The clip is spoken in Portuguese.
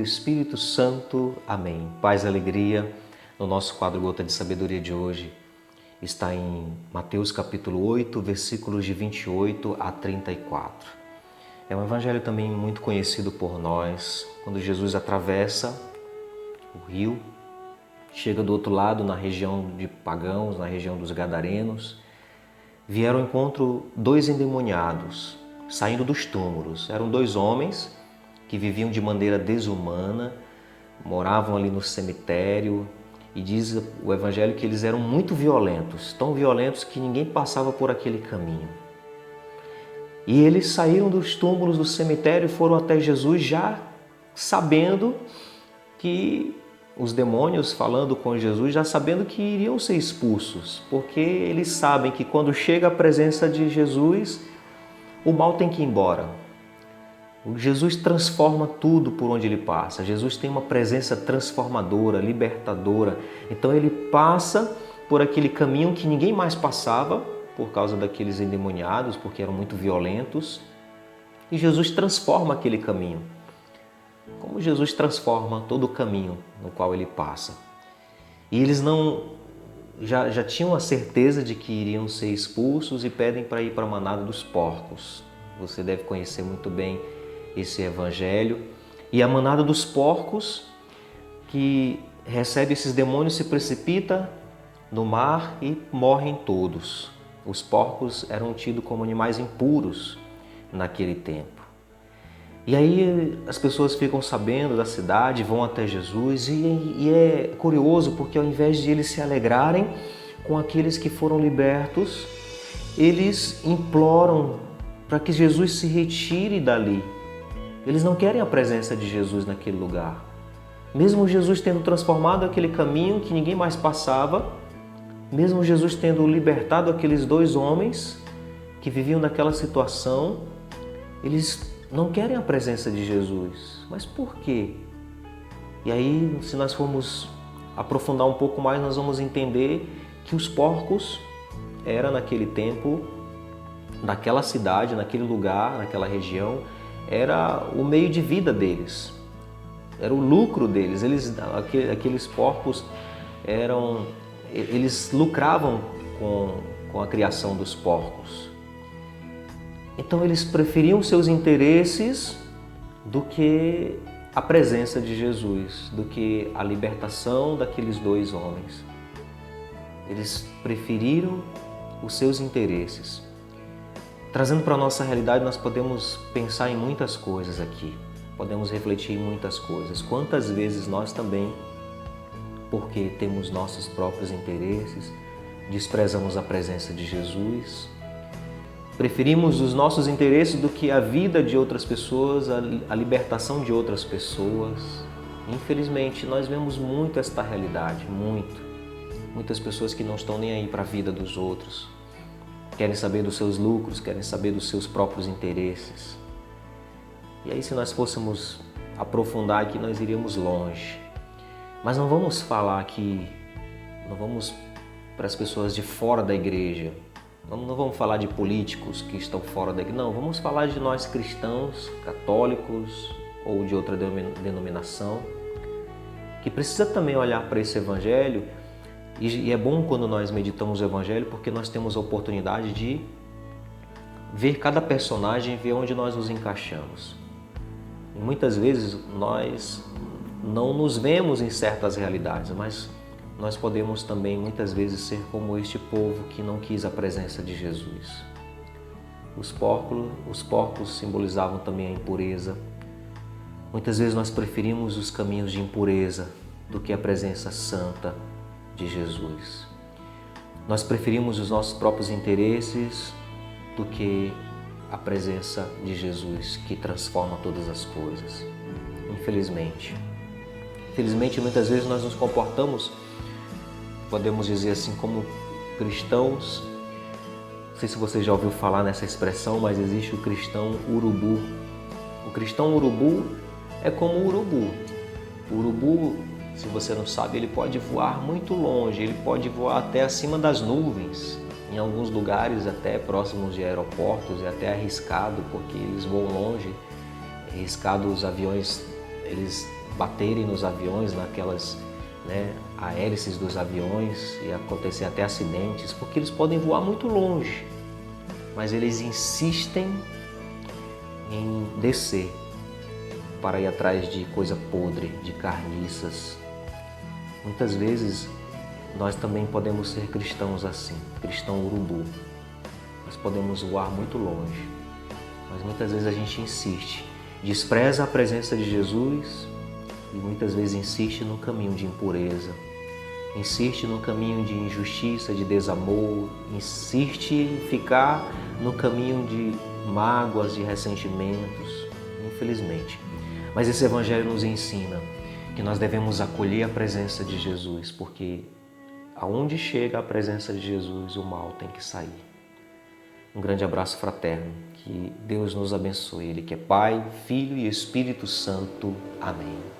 Espírito Santo. Amém. Paz e alegria. No nosso quadro Gota de Sabedoria de hoje está em Mateus capítulo 8, versículos de 28 a 34. É um evangelho também muito conhecido por nós, quando Jesus atravessa o rio, chega do outro lado, na região de pagãos, na região dos gadarenos. Vieram ao encontro dois endemoniados, saindo dos túmulos. Eram dois homens que viviam de maneira desumana, moravam ali no cemitério, e diz o evangelho que eles eram muito violentos, tão violentos que ninguém passava por aquele caminho. E eles saíram dos túmulos do cemitério e foram até Jesus já sabendo que os demônios, falando com Jesus, já sabendo que iriam ser expulsos, porque eles sabem que quando chega a presença de Jesus, o mal tem que ir embora. Jesus transforma tudo por onde ele passa. Jesus tem uma presença transformadora, libertadora. Então ele passa por aquele caminho que ninguém mais passava por causa daqueles endemoniados, porque eram muito violentos. E Jesus transforma aquele caminho. Como Jesus transforma todo o caminho no qual ele passa. E eles já tinham a certeza de que iriam ser expulsos e pedem para ir para a manada dos porcos. Você deve conhecer muito bem esse evangelho. E a manada dos porcos, que recebe esses demônios, se precipita no mar e morrem todos. Os porcos eram tidos como animais impuros naquele tempo. E aí as pessoas ficam sabendo da cidade, vão até Jesus e é curioso porque ao invés de eles se alegrarem com aqueles que foram libertos, eles imploram para que Jesus se retire dali. Eles não querem a presença de Jesus naquele lugar. Mesmo Jesus tendo transformado aquele caminho que ninguém mais passava, mesmo Jesus tendo libertado aqueles dois homens que viviam naquela situação, eles não querem a presença de Jesus. Mas por quê? E aí, se nós formos aprofundar um pouco mais, nós vamos entender que os porcos eram naquele tempo, naquela cidade, naquele lugar, naquela região, era o meio de vida deles, era o lucro deles. Aqueles porcos eles lucravam com a criação dos porcos. Então eles preferiam seus interesses do que a presença de Jesus, do que a libertação daqueles dois homens. Eles preferiram os seus interesses. Trazendo para a nossa realidade, nós podemos pensar em muitas coisas aqui. Podemos refletir em muitas coisas. Quantas vezes nós também, porque temos nossos próprios interesses, desprezamos a presença de Jesus, preferimos os nossos interesses do que a vida de outras pessoas, a libertação de outras pessoas. Infelizmente, nós vemos muito esta realidade, muitas pessoas que não estão nem aí para a vida dos outros. Querem saber dos seus lucros, querem saber dos seus próprios interesses. E aí, se nós fôssemos aprofundar aqui, nós iríamos longe. Mas não vamos falar aqui, não vamos para as pessoas de fora da igreja, não vamos falar de políticos que estão fora da igreja, não, vamos falar de nós cristãos, católicos ou de outra denominação, que precisa também olhar para esse evangelho. E é bom quando nós meditamos o evangelho porque nós temos a oportunidade de ver cada personagem e ver onde nós nos encaixamos. E muitas vezes nós não nos vemos em certas realidades, mas nós podemos também muitas vezes ser como este povo que não quis a presença de Jesus. Os porcos simbolizavam também a impureza. Muitas vezes nós preferimos os caminhos de impureza do que a presença santa de Jesus. Nós preferimos os nossos próprios interesses do que a presença de Jesus que transforma todas as coisas. Infelizmente, muitas vezes nós nos comportamos, podemos dizer assim, como cristãos. Não sei se você já ouviu falar nessa expressão, mas existe o cristão urubu. O cristão urubu é como o urubu. O urubu, se você não sabe, ele pode voar muito longe, ele pode voar até acima das nuvens. Em alguns lugares, até próximos de aeroportos, é até arriscado, porque eles voam longe. É arriscado os aviões, eles baterem nos aviões, naquelas hélices dos aviões e acontecer até acidentes, porque eles podem voar muito longe, mas eles insistem em descer para ir atrás de coisa podre, de carniças. Muitas vezes nós também podemos ser cristãos assim, cristão urubu. Nós podemos voar muito longe, mas muitas vezes a gente insiste, despreza a presença de Jesus e muitas vezes insiste no caminho de impureza, insiste no caminho de injustiça, de desamor, insiste em ficar no caminho de mágoas, de ressentimentos, infelizmente. Mas esse Evangelho nos ensina que nós devemos acolher a presença de Jesus, porque aonde chega a presença de Jesus, o mal tem que sair. Um grande abraço fraterno, que Deus nos abençoe. Ele que é Pai, Filho e Espírito Santo. Amém.